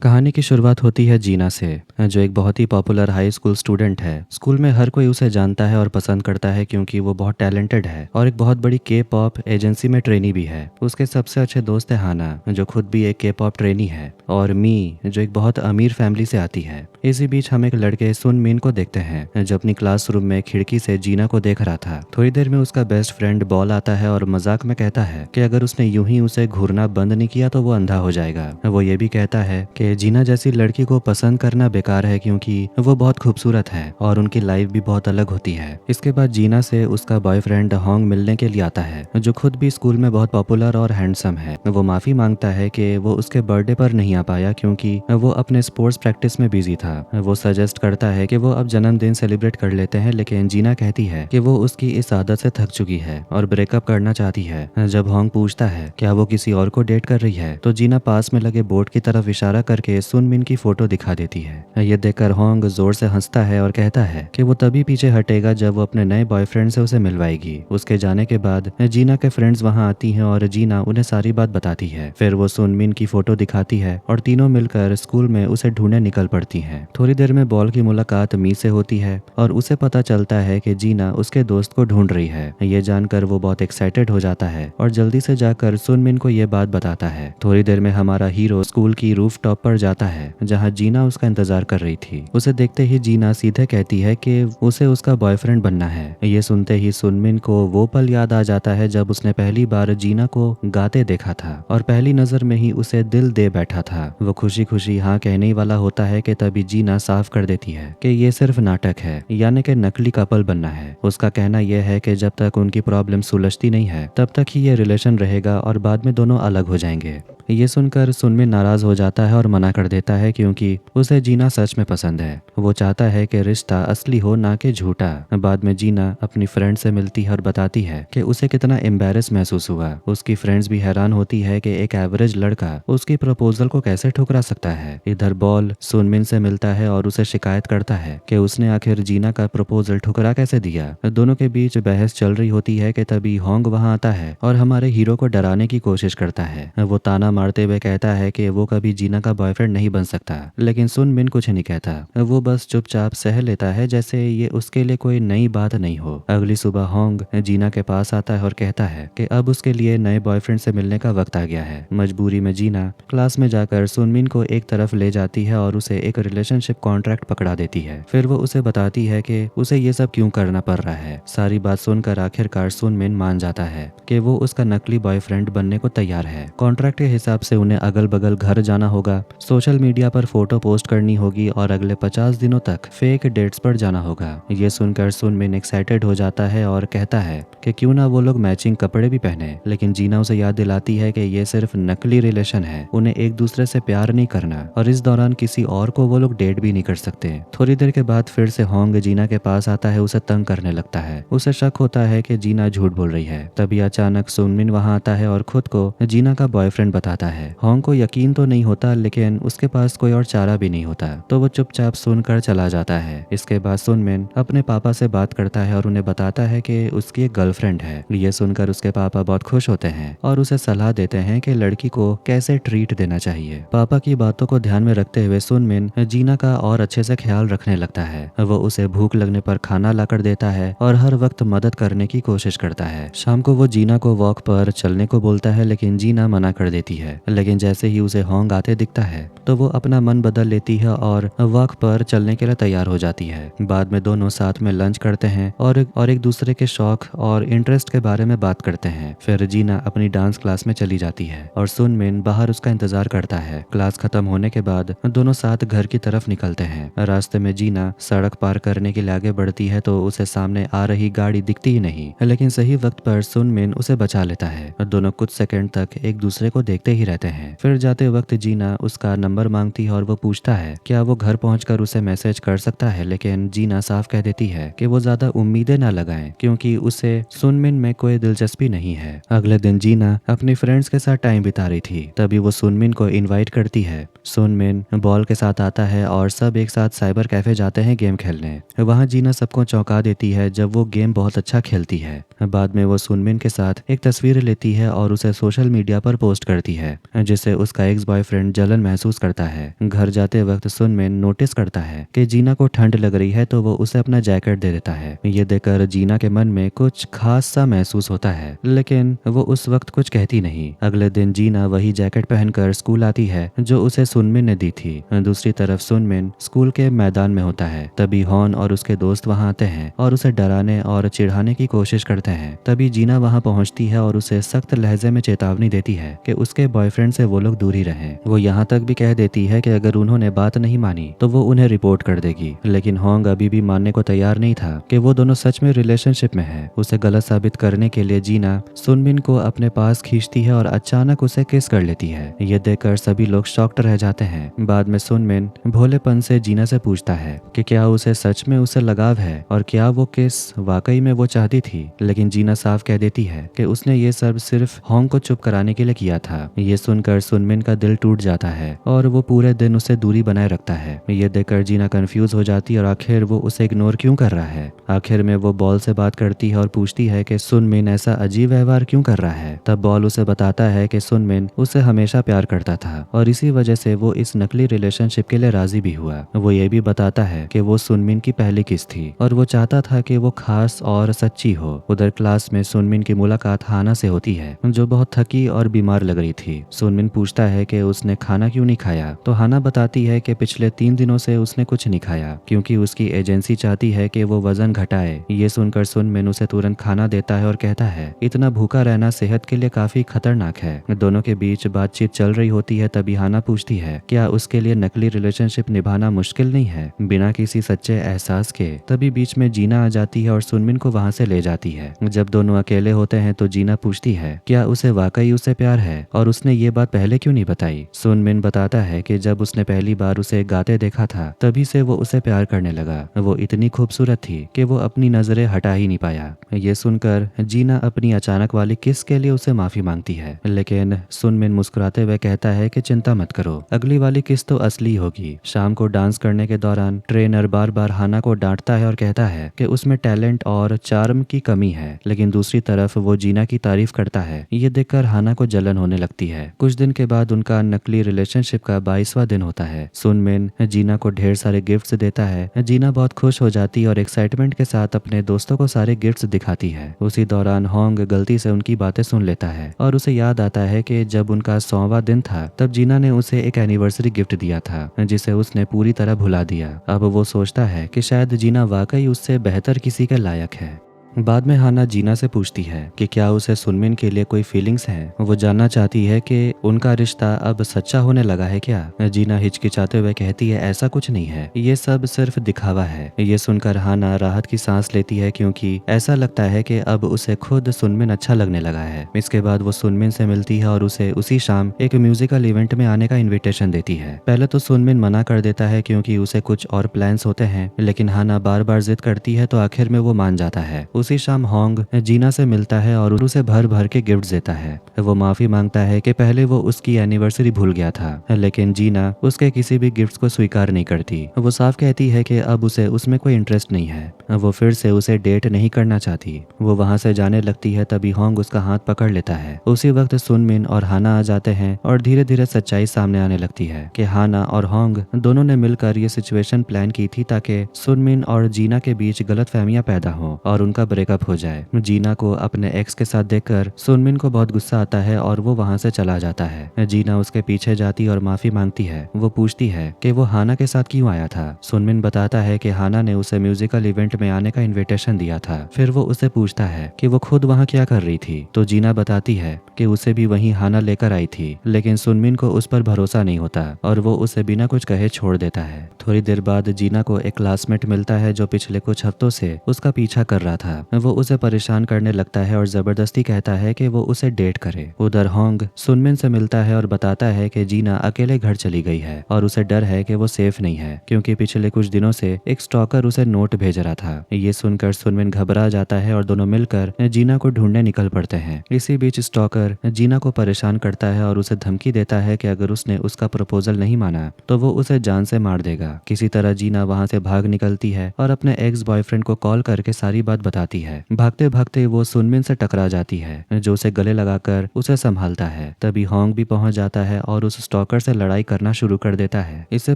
कहानी की शुरुआत होती है जीना से, जो एक बहुत ही पॉपुलर हाई स्कूल स्टूडेंट है। स्कूल में हर कोई उसे जानता है और पसंद करता है क्योंकि वो बहुत टैलेंटेड है और एक बहुत बड़ी के पॉप एजेंसी में ट्रेनी भी है। उसके सबसे अच्छे दोस्त है हाना, जो खुद भी एक के पॉप ट्रेनी है, और मी, जो एक बहुत अमीर फैमिली से आती है। इसी बीच हम एक लड़के सुन मिन को देखते हैं, जो अपनी क्लासरूम में खिड़की से जीना को देख रहा था। थोड़ी देर में उसका बेस्ट फ्रेंड बॉल आता है और मजाक में कहता है कि अगर उसने यूं ही उसे घूरना बंद नहीं किया तो वो अंधा हो जाएगा। वो ये भी कहता है कि जीना जैसी लड़की को पसंद करना बेकार है क्योंकि वो बहुत खूबसूरत है और उनकी लाइफ भी बहुत अलग होती है। इसके बाद जीना से उसका बॉयफ्रेंड होंग मिलने के लिए आता है, जो खुद भी स्कूल में बहुत पॉपुलर और हैंडसम है। वो माफी मांगता है कि वो उसके बर्थडे पर नहीं आ पाया क्योंकि वो अपने स्पोर्ट्स प्रैक्टिस में बिजी था। वो सजेस्ट करता है कि वो अब जन्मदिन सेलिब्रेट कर लेते हैं, लेकिन जीना कहती है कि वो उसकी इस आदत से थक चुकी है और ब्रेकअप करना चाहती है। जब होंग पूछता है क्या वो किसी और को डेट कर रही है, तो जीना पास में लगे बोर्ड की तरफ इशारा करके सुन मिन की फोटो दिखा देती है। ये देखकर होंग जोर से हंसता है और कहता है कि वो तभी पीछे हटेगा जब वो अपने नए बॉयफ्रेंड से उसे मिलवाएगी। उसके जाने के बाद जीना के फ्रेंड्स वहां आती हैं और जीना उन्हें सारी बात बताती है। फिर वो सुन मिन की फोटो दिखाती है और तीनों मिलकर स्कूल में उसे ढूंढने निकल पड़ती हैं। थोड़ी देर में बॉल की मुलाकात मी से होती है और उसे पता चलता है कि जीना उसके दोस्त को ढूंढ रही है। ये जानकर वो बहुत एक्साइटेड हो जाता है और जल्दी से जाकर सुन मिन को ये बात बताता है। थोड़ी देर में हमारा हीरो स्कूल की रूफ टॉप पर जाता है जहाँ जीना उसका इंतजार कर रही थी। उसे देखते ही जीना सीधे कहती है कि उसे उसका बॉयफ्रेंड बनना है। ये सुनते ही सुनमिन को वो पल याद आ जाता है जब उसने पहली बार जीना को गाते देखा था और पहली नजर में ही उसे दिल दे बैठा था। वो खुशी खुशी हाँ कहने ही वाला होता है कि तभी जीना साफ कर देती है कि ये सिर्फ नाटक है, यानी कि नकली कपल बनना है। उसका कहना यह है कि जब तक उनकी प्रॉब्लम सुलझती नहीं है तब तक ही ये रिलेशन रहेगा और बाद में दोनों अलग हो जाएंगे। ये सुनकर सुनमिन नाराज हो जाता है और मना कर देता है क्योंकि उसे जीना सच में पसंद है। वो चाहता है कि रिश्ता असली हो, ना कि झूठा। बाद में जीना अपनी फ्रेंड से मिलती है और बताती है कि उसे कितना एम्बैरेस महसूस हुआ। उसकी फ्रेंड्स भी हैरान होती है कि एक एवरेज लड़का उसकी प्रपोजल को कैसे ठुकरा सकता है। इधर बॉल सुनमिन से मिलता है और उसे शिकायत करता है कि उसने आखिर जीना का प्रपोजल ठुकरा कैसे दिया। दोनों के बीच बहस चल रही होती है कि तभी होंग वहां आता है और हमारे हीरो को डराने की कोशिश करता है। वो ताना मारते हुए कहता है कि वो कभी जीना का बॉयफ्रेंड नहीं बन सकता, लेकिन सुन मिन कुछ नहीं कहता। वो बस चुपचाप सह लेता है जैसे ये उसके लिए कोई नई बात नहीं हो। अगली सुबह होंग जीना के पास आता है और कहता है कि अब उसके लिए नए बॉयफ्रेंड से मिलने का वक्त आ गया है। मजबूरी में जीना क्लास में जाकर सुनमिन को एक तरफ ले जाती है और उसे एक रिलेशनशिप कॉन्ट्रैक्ट पकड़ा देती है। फिर वो उसे बताती है कि उसे ये सब क्यों करना पड़ रहा है। सारी बात सुनकर आखिरकार सुनमिन मान जाता है कि वो उसका नकली बॉयफ्रेंड बनने को तैयार है। कॉन्ट्रैक्ट के हिसाब से उन्हें अगल बगल घर जाना होगा, सोशल मीडिया पर फोटो पोस्ट करनी होगी और अगले 50 दिनों तक फेक डेट्स पर जाना होगा। ये सुनकर सुनमिन एक्साइटेड हो जाता है और कहता है कि क्यों ना वो लोग मैचिंग कपड़े भी पहने, लेकिन जीना उसे याद दिलाती है कि ये सिर्फ नकली रिलेशन है, उन्हें एक दूसरे से प्यार नहीं करना और इस दौरान किसी और को वो लोग डेट भी नहीं कर सकते। थोड़ी देर के बाद फिर से होंग जीना के पास आता है, उसे तंग करने लगता है। उसे शक होता है कि जीना झूठ बोल रही है। तभी अचानक सुनमिन वहां आता है और खुद को जीना का बॉयफ्रेंड बताता है। होंग को यकीन तो नहीं होता, लेकिन उसके पास कोई और चारा भी नहीं होता, तो वो चुपचाप सुनकर चला जाता है। इसके बाद सुनमिन अपने पापा से बात करता है और उन्हें बताता है कि उसकी एक गर्लफ्रेंड है। ये सुनकर उसके पापा बहुत खुश होते हैं और उसे सलाह देते हैं कि लड़की को कैसे ट्रीट देना चाहिए। पापा की बातों को ध्यान में रखते हुए सुनमिन जीना का और अच्छे से ख्याल रखने लगता है। वो उसे भूख लगने पर खाना लाकर देता है और हर वक्त मदद करने की कोशिश करता है। शाम को वो जीना को वॉक पर चलने को बोलता है, लेकिन जीना मना कर देती है। लेकिन जैसे ही उसे होंग आते दिखता है तो वो अपना मन बदल लेती है और वॉक पर चलने के लिए तैयार हो जाती है। बाद में दोनों साथ में लंच करते हैं और एक दूसरे के शौक और इंटरेस्ट के बारे में बात करते हैं। फिर जीना अपनी डांस क्लास में चली जाती है और सुनमिन बाहर उसका इंतजार करता है। क्लास खत्म होने के बाद दोनों साथ घर की तरफ निकलते हैं। रास्ते में जीना सड़क पार करने के लिए आगे बढ़ती है तो उसे सामने आ रही गाड़ी दिखती ही नहीं, लेकिन सही वक्त पर सुनमिन उसे बचा लेता है। दोनों कुछ सेकंड तक एक दूसरे को देखते ही रहते हैं। फिर जाते वक्त जीना उसका नंबर मांगती है और वो पूछता है क्या वो घर पहुंचकर उसे मैसेज कर सकता है, लेकिन जीना साफ कह देती है कि वो ज्यादा उम्मीदें ना लगाएं क्योंकि उसे सुनमिन में कोई दिलचस्पी नहीं है। अगले दिन जीना अपनी फ्रेंड्स के साथ टाइम बिता रही थी, तभी वो सुनमिन को इनवाइट करती है। सुनमिन बॉल के साथ आता है और सब एक साथ साइबर कैफे जाते हैं गेम खेलने। वहाँ जीना सबको चौंका देती है जब वो गेम बहुत अच्छा खेलती है। बाद में वो सुनमिन के साथ एक तस्वीर लेती है और उसे सोशल मीडिया पर पोस्ट करती है, जिसे उसका एक्स बॉयफ्रेंड जलन महसूस करता है। घर जाते वक्त सुनमिन नोटिस करता है कि जीना को ठंड लग रही है तो वो उसे अपना जैकेट दे देता है। ये देखकर जीना के मन में कुछ खास सा महसूस होता है, लेकिन वो उस वक्त कुछ कहती नहीं। अगले दिन जीना वही जैकेट पहनकर स्कूल आती है जो उसे सुनमिन ने दी थी। दूसरी तरफ सुनमिन स्कूल के मैदान में होता है। तभी हॉन और उसके दोस्त वहां आते हैं और उसे डराने और चिढ़ाने की कोशिश करते हैं। तभी जीना वहां पहुंचती है और उसे सख्त लहजे में चेतावनी देती है कि उसके बॉयफ्रेंड से वो लोग दूर ही रहें। वो यहाँ तक भी कह देती है कि अगर उन्होंने बात नहीं मानी तो वो उन्हें रिपोर्ट कर देगी। लेकिन होंग अभी भी मानने को तैयार नहीं था कि वो दोनों सच में रिलेशनशिप में है। उसे गलत साबित करने के लिए जीना सुनमिन को अपने पास खींचती है और अचानक उसे किस कर लेती है। ये देखकर सभी लोग शॉक्ड रह जाते हैं। बाद में सुनमिन भोलेपन से जीना से पूछता है कि क्या उसे सच में उससे लगाव है और क्या वो किस वाकई में वो चाहती थी। लेकिन जीना साफ कह देती है कि उसने ये सब सिर्फ होंग को चुप कराने के लिए किया था। ये सुनकर सुनमिन का दिल टूट जाता है और वो पूरे दिन उससे दूरी बनाए रखता है। ये देखकर जीना कंफ्यूज हो जाती है और आखिर वो उसे इग्नोर क्यों कर रहा है। आखिर में वो बॉल से बात करती है और पूछती है कि सुनमिन ऐसा अजीब व्यवहार क्यों कर रहा है। तब बॉल उसे बताता है कि सुनमिन उसे हमेशा प्यार करता था और इसी वजह से वो इस नकली रिलेशनशिप के लिए राजी भी हुआ। वो ये भी बताता है कि वो सुनमिन की पहली किस थी और वो चाहता था कि वो खास और सच्ची हो। उधर क्लास में सुनमिन की मुलाकात हाना से होती है जो बहुत थकी और बीमार लग रही थी। सुनमिन पूछता है कि उसने खाना क्यों नहीं खाया तो हाना बताती है कि पिछले 3 दिनों से उसने कुछ नहीं खाया क्योंकि उसकी एजेंसी चाहती है कि वो वजन घटाए। ये सुनकर सुनमिन उसे तुरंत खाना देता है और कहता है इतना भूखा रहना सेहत के लिए काफी खतरनाक है। दोनों के बीच बातचीत चल रही होती है। तभी हाना पूछती है क्या उसके लिए नकली रिलेशनशिप निभाना मुश्किल नहीं है बिना किसी सच्चे एहसास के। तभी बीच में जीना आ जाती है और सुनमिन को वहां से ले जाती है। जब दोनों अकेले होते हैं तो जीना पूछती है क्या उसे वाकई उससे प्यार है और उसने ये बात पहले क्यों नहीं बताई। सुनमिन बताता है कि जब उसने पहली बार उसे गाते देखा था तभी से वो उसे प्यार करने लगा। वो इतनी खूबसूरत थी कि वो अपनी नजरें हटा ही नहीं पाया। ये सुनकर जीना अपनी अचानक वाली किस के लिए उसे माफी मांगती है, लेकिन सुनमिन मुस्कुराते हुए कहता है कि चिंता मत करो, अगली वाली किस तो असली होगी। शाम को डांस करने के दौरान ट्रेनर बार बार हाना को डांटता है और कहता है कि उसमें टैलेंट और चार्म की कमी है, लेकिन दूसरी तरफ वो जीना की तारीफ करता है। ये देखकर हाना को जलन होने लगती है। कुछ दिन के बाद उनका नकली रिलेशनशिप का 22वां दिन होता है। सुनमिन जीना को ढेर सारे गिफ्ट्स देता है। जीना बहुत खुश हो जाती है और एक्साइटमेंट के साथ अपने दोस्तों को सारे गिफ्ट्स दिखाती है। उसी दौरान होंग गलती से उनकी बातें सुन लेता है और उसे याद आता है कि जब उनका 100वां दिन था तब जीना ने उसे एक एनिवर्सरी गिफ्ट दिया था जिसे उसने पूरी तरह भुला दिया। अब वो सोचता है कि शायद जीना वाकई उससे बेहतर किसी के लायक है। बाद में हाना जीना से पूछती है कि क्या उसे सुनमिन के लिए कोई फीलिंग्स हैं। वो जानना चाहती है कि उनका रिश्ता अब सच्चा होने लगा है क्या। जीना हिचकिचाते हुए कहती है ऐसा कुछ नहीं है, ये सब सिर्फ दिखावा है। ये सुनकर हाना राहत की सांस लेती है क्योंकि ऐसा लगता है कि अब उसे खुद सुनमिन अच्छा लगने लगा है। इसके बाद वो सुनमिन से मिलती है और उसे उसी शाम एक म्यूजिकल इवेंट में आने का इन्विटेशन देती है। पहले तो सुनमिन मना कर देता है क्योंकि उसे कुछ और प्लान्स होते हैं, लेकिन हाना बार बार जिद करती है तो आखिर में वो मान जाता है। उसी शाम होंग जीना से मिलता है और उसे भर भर के गिफ्ट देता है। वो माफी मांगता है कि पहले वो उसकी एनिवर्सरी भूल गया था, लेकिन जीना उसके किसी भी गिफ्ट को स्वीकार नहीं करती। वो साफ कहती है कि अब उसे उसमें कोई इंटरेस्ट नहीं है। वो फिर से उसे डेट नहीं करना चाहती। वो वहां से जाने लगती है। तभी होंग उसका हाथ पकड़ लेता है। उसी वक्त सुनमिन और हाना आ जाते हैं और धीरे धीरे सच्चाई सामने आने लगती है कि हाना और होंग दोनों ने मिलकर ये सिचुएशन प्लान की थी ताकि सुनमिन और जीना के बीच गलतफहमियां पैदा हो और उनका ब्रेकअप हो जाए। जीना को अपने एक्स के साथ देखकर सुनमिन को बहुत गुस्सा आता है और वो वहां से चला जाता है। जीना उसके पीछे जाती और माफी मांगती है। वो पूछती है कि वो हाना के साथ क्यों आया था। सुनमिन बताता है कि हाना ने उसे म्यूजिकल इवेंट में आने का इन्विटेशन दिया था। फिर वो उसे पूछता है कि वो खुद वहाँ क्या कर रही थी, तो जीना बताती है कि उसे भी वहीं हाना लेकर आई थी, लेकिन सुनमिन को उस पर भरोसा नहीं होता और वो उसे बिना कुछ कहे छोड़ देता है। थोड़ी देर बाद जीना को एक क्लासमेट मिलता है जो पिछले कुछ हफ्तों से उसका पीछा कर रहा था। वो उसे परेशान करने लगता है और जबरदस्ती कहता है कि वो उसे डेट करे। उधर होंग सुनमिन से मिलता है और बताता है कि जीना अकेले घर चली गई है और उसे डर है कि वो सेफ नहीं है क्योंकि पिछले कुछ दिनों से एक स्टॉकर उसे नोट भेज रहा था। ये सुनकर सुनमिन घबरा जाता है और दोनों मिलकर जीना को ढूंढने निकल पड़ते हैं। इसी बीच स्टॉकर जीना को परेशान करता है और उसे धमकी देता है कि अगर उसने उसका प्रपोजल नहीं माना तो वो उसे जान से मार देगा। किसी तरह जीना वहां से भाग निकलती है और अपने एक्स बॉयफ्रेंड को कॉल करके सारी बात बताती आती है। भागते भागते वो सुनमिन से टकरा जाती है, जो उसे गले लगाकर उसे संभालता है। तभी होंग भी पहुंच जाता है और उस स्टॉकर से लड़ाई करना शुरू कर देता है। इससे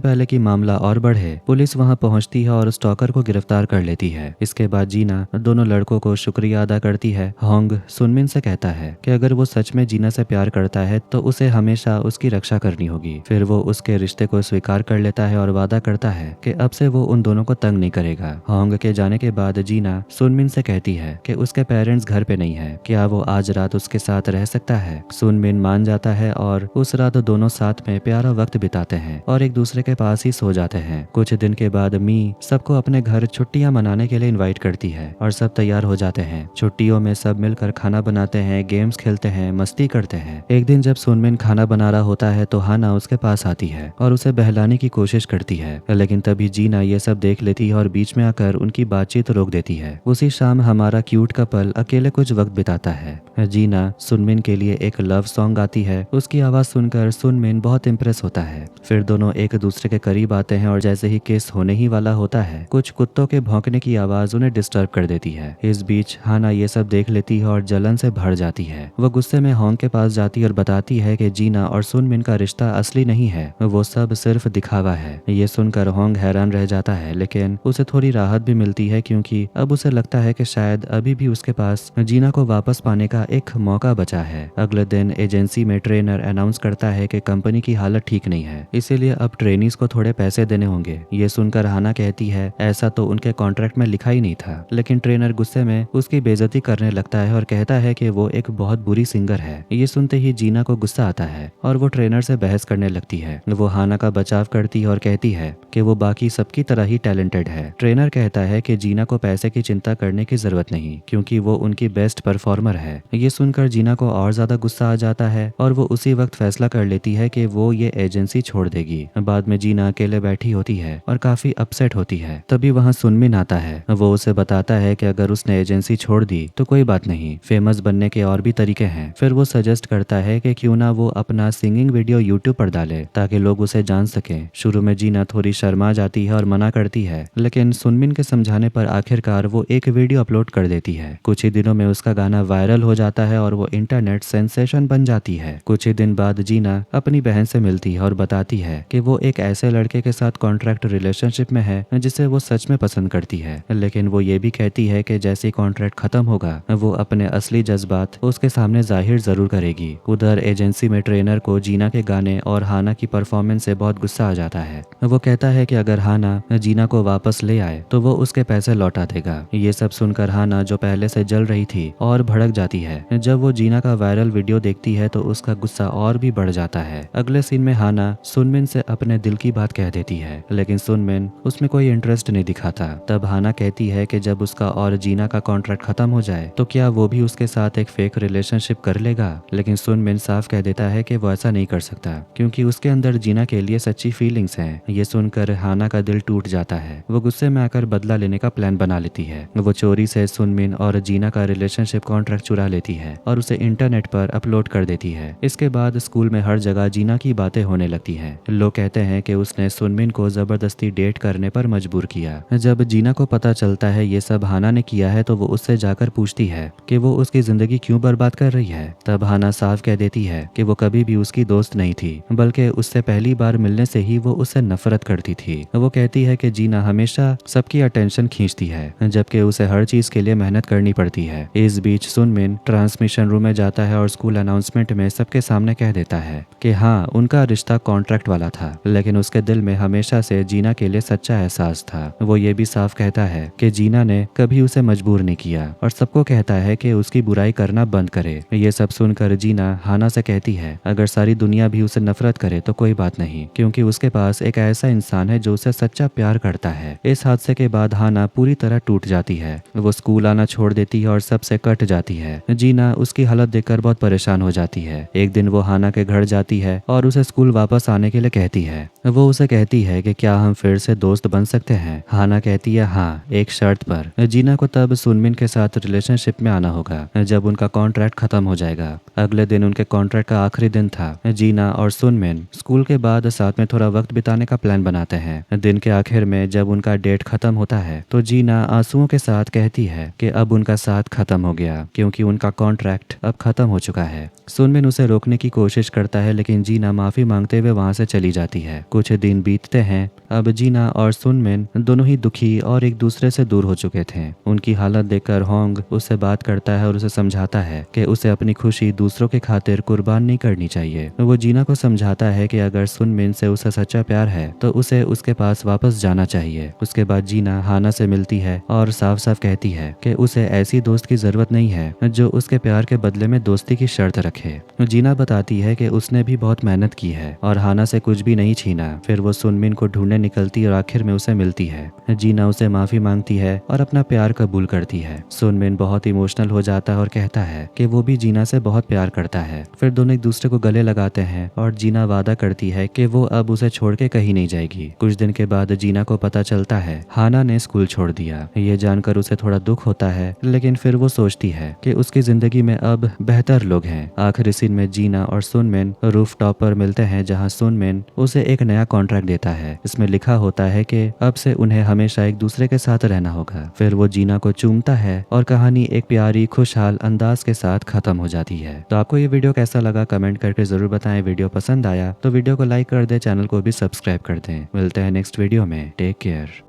पहले कि मामला और बढ़े, पुलिस वहां पहुंचती है और स्टॉकर को गिरफ्तार कर लेती है। इसके बाद जीना दोनों लड़कों को शुक्रिया अदा करती है। होंग सुनमिन से कहता है कि अगर वो सच में जीना से प्यार करता है तो उसे हमेशा उसकी रक्षा करनी होगी। फिर वो उसके रिश्ते को स्वीकार कर लेता है और वादा करता है कि अब से वो उन दोनों को तंग नहीं करेगा। होंग के जाने के बाद जीना सुनमिन से कहती है कि उसके पेरेंट्स घर पे नहीं है, क्या वो आज रात उसके साथ रह सकता है। सुनमिन मान जाता है और उस रात दोनों साथ में प्यारा वक्त बिताते हैं और एक दूसरे के पास ही सो जाते हैं। कुछ दिन के बाद मी सबको अपने घर छुट्टियां मनाने के लिए इनवाइट करती है और सब तैयार हो जाते हैं। छुट्टियों में सब मिलकर खाना बनाते हैं, गेम्स खेलते हैं, मस्ती करते हैं। एक दिन जब सुनमिन खाना बना रहा होता है तो हाना उसके पास आती है और उसे बहलाने की कोशिश करती है, लेकिन तभी जीना ये सब देख लेती है और बीच में आकर उनकी बातचीत रोक देती है। उसी शाम हमारा क्यूट कपल अकेले कुछ वक्त बिताता है। जीना सुनमिन के लिए एक लव सॉन्ग गाती है। उसकी आवाज सुनकर सुनमिन बहुत इम्प्रेस होता है। फिर दोनों एक दूसरे के करीब आते हैं और जैसे ही किस होने ही वाला होता है, कुछ कुत्तों के भौंकने की आवाज उन्हें डिस्टर्ब कर देती है। इस बीच हाना ये सब देख लेती है और जलन से भर जाती है। वो गुस्से में होंग के पास जाती है और बताती है कि जीना और सुनमिन का रिश्ता असली नहीं है, वो सब सिर्फ दिखावा है। ये सुनकर होंग हैरान रह जाता है, लेकिन उसे थोड़ी राहत भी मिलती है क्योंकि अब उसे लगता है कि शायद अभी भी उसके पास जीना को वापस पाने का एक मौका बचा है। अगले दिन एजेंसी में ट्रेनर अनाउंस करता है कि कंपनी की हालत ठीक नहीं है, इसीलिए अब ट्रेनीज को थोड़े पैसे देने होंगे। ये सुनकर हाना कहती है ऐसा तो उनके कॉन्ट्रैक्ट में लिखा ही नहीं था, लेकिन ट्रेनर गुस्से में उसकी बेइज्जती करने लगता है और कहता है कि वो एक बहुत बुरी सिंगर है। ये सुनते ही जीना को गुस्सा आता है और वो ट्रेनर से बहस करने लगती है। वो हाना का बचाव करती है और कहती है कि वो बाकी सबकी तरह ही टैलेंटेड है। ट्रेनर कहता है कि जीना को पैसे की चिंता करने की जरूरत नहीं क्योंकि वो उनकी बेस्ट परफॉर्मर है। ये सुनकर जीना को और ज्यादा गुस्सा आ जाता है और वो उसी वक्त फैसला कर लेती है कि वो ये एजेंसी छोड़ देगी। बाद में जीना अकेले बैठी होती है और काफी अपसेट होती है। तभी वहाँ सुनमिन आता है। वो उसे बताता है कि अगर उसने एजेंसी छोड़ दी तो कोई बात नहीं, फेमस बनने के और भी तरीके हैं। फिर वो सजेस्ट करता है कि क्यों ना वो अपना सिंगिंग वीडियो यूट्यूब पर डाले ताकि लोग उसे जान सकें। शुरू में जीना थोड़ी शर्मा जाती है और मना करती है, लेकिन सुनमिन के समझाने पर आखिरकार वो एक वीडियो अपलोड कर देती है। कुछ ही दिनों में उसका गाना वायरल हो जाता है और वो इंटरनेट सेंसेशन बन जाती है। कुछ ही दिन बाद जीना अपनी बहन से मिलती है और बताती है कि वो एक ऐसे लड़के के साथ कॉन्ट्रैक्ट रिलेशनशिप में है जिसे वो सच में पसंद करती है, लेकिन वो ये भी कहती है कि जैसे कॉन्ट्रैक्ट खत्म होगा वो अपने असली जज्बात उसके सामने जाहिर जरूर करेगी। उधर एजेंसी में ट्रेनर को जीना के गाने और हाना की परफॉर्मेंस से बहुत गुस्सा आ जाता है। वो कहता है कि अगर हाना जीना को वापस ले आए तो वो उसके पैसे लौटा देगा। ये सब सुनकर हाना जो पहले से जल रही थी और भड़क जाती है। जब वो जीना का वायरल वीडियो देखती है तो उसका गुस्सा और भी बढ़ जाता है। अगले सीन में हाना सुनमिन से अपने दिल की बात कह देती है, लेकिन सुनमिन उसमें कोई इंटरेस्ट नहीं दिखाता। तब हाना कहती है कि जब उसका और जीना का कॉन्ट्रैक्ट खत्म हो जाए तो क्या वो भी उसके साथ एक फेक रिलेशनशिप कर लेगा, लेकिन सुनमिन साफ कह देता है कि वो ऐसा नहीं कर सकता क्योंकि उसके अंदर जीना के लिए सच्ची फीलिंग्स हैं। ये सुनकर हाना का दिल टूट जाता है। वो गुस्से में आकर बदला लेने का प्लान बना लेती है। वो चोरी से सुनमिन और जीना का रिलेशनशिप कॉन्ट्रैक्ट चुरा लेती है और उसे इंटरनेट पर अपलोड कर देती है। इसके बाद स्कूल में हर जगह जीना की बातें होने लगती हैं। लोग कहते हैं कि उसने सुनमिन को जबरदस्ती डेट करने पर मजबूर किया। जब जीना को पता चलता है ये सब हाना ने किया है तो वो उससे जाकर पूछती है कि वो उसकी जिंदगी क्यों बर्बाद कर रही है। तब हाना साफ कह देती है कि वो कभी भी उसकी दोस्त नहीं थी, बल्कि उससे पहली बार मिलने से ही वो उससे नफरत करती थी। वो कहती है कि जीना हमेशा सबकी अटेंशन खींचती है जबकि उसे हर चीज के लिए मेहनत करनी पड़ती है। इस बीच सुनमिन ट्रांसमिशन रूम में जाता है और स्कूल अनाउंसमेंट में सबके सामने कह देता है कि हाँ उनका रिश्ता कॉन्ट्रैक्ट वाला था, लेकिन उसके दिल में हमेशा से जीना के लिए सच्चा एहसास था। वो ये भी साफ कहता है कि जीना ने कभी उसे मजबूर नहीं किया और सबको कहता है कि उसकी बुराई करना बंद करे। ये सब सुनकर जीना हाना से कहती है अगर सारी दुनिया भी उसे नफरत करे तो कोई बात नहीं क्योंकि उसके पास एक ऐसा इंसान है जो उसे सच्चा प्यार करता है। इस हादसे के बाद हाना पूरी तरह टूट जाती है। वो स्कूल आना छोड़ देती है और सबसे कट जाती है। जीना उसकी हालत देखकर बहुत परेशान हो जाती है। एक दिन वो हाना के घर जाती है और उसे स्कूल वापस आने के लिए कहती है, वो उसे कहती है कि क्या हम फिर से दोस्त बन सकते हैं। हाना कहती है हाँ, एक शर्त पर। जीना को तब सुनमिन के साथ रिलेशनशिप में आना होगा जब उनका कॉन्ट्रैक्ट खत्म हो जाएगा। अगले दिन उनके कॉन्ट्रैक्ट का आखिरी दिन था। जीना और सुनमिन स्कूल के बाद साथ में थोड़ा वक्त बिताने का प्लान बनाते हैं। दिन के आखिर में जब उनका डेट खत्म होता है तो जीना आंसुओं के साथ कहती है कि अब उनका साथ खत्म हो गया क्योंकि उनका कॉन्ट्रैक्ट अब खत्म हो चुका है। सुनमिन उसे रोकने की कोशिश करता है लेकिन जीना माफी मांगते हुए वहां से चली जाती है। कुछ दिन बीतते हैं। अब जीना और सुनमिन दोनों ही दुखी और एक दूसरे से दूर हो चुके थे। उनकी हालत देखकर होंग उससे बात करता है और उसे समझाता है कि उसे अपनी खुशी दूसरों के खातिर कुर्बान नहीं करनी चाहिए। वो जीना को समझाता है कि अगर सुनमिन से उसे सच्चा प्यार है तो उसे उसके पास वापस जाना चाहिए। उसके बाद जीना हाना से मिलती है और साफ साफ कहती है कि उसे ऐसी दोस्त की जरूरत नहीं है जो उसके प्यार के बदले में दोस्ती की शर्त रखे। जीना बताती है कि उसने भी बहुत मेहनत की है और हाना से कुछ भी नहीं छीना। फिर वो सुनमिन को ढूंढने निकलती और आखिर में उसे मिलती है। जीना उसे माफी मांगती है और अपना प्यार कबूल करती है। सुनमिन बहुत इमोशनल हो जाता है और कहता है कि वो भी जीना से बहुत प्यार करता है। फिर दोनों एक दूसरे को गले लगाते हैं और जीना वादा करती है कि वो अब उसे छोड़ के कहीं नहीं जाएगी। कुछ दिन के बाद जीना को पता चलता है हाना ने स्कूल छोड़ दिया। ये जानकर उसे थोड़ा दुख होता है लेकिन फिर वो सोचती है कि उसकी जिंदगी में अब बेहतर लोग हैं। आखिरी सीन में जीना और सुनमिन रूफ टॉप पर मिलते हैं जहाँ सुनमिन उसे एक नया कॉन्ट्रैक्ट देता है। इसमें लिखा होता है कि अब से उन्हें हमेशा एक दूसरे के साथ रहना होगा। फिर वो जीना को चूमता है और कहानी एक प्यारी खुशहाल अंदाज के साथ खत्म हो जाती है। तो आपको ये वीडियो कैसा लगा कमेंट करके जरूर बताएं। वीडियो पसंद आया तो वीडियो को लाइक कर दे, चैनल को भी सब्सक्राइब कर दें। मिलते हैं नेक्स्ट वीडियो में। Take care.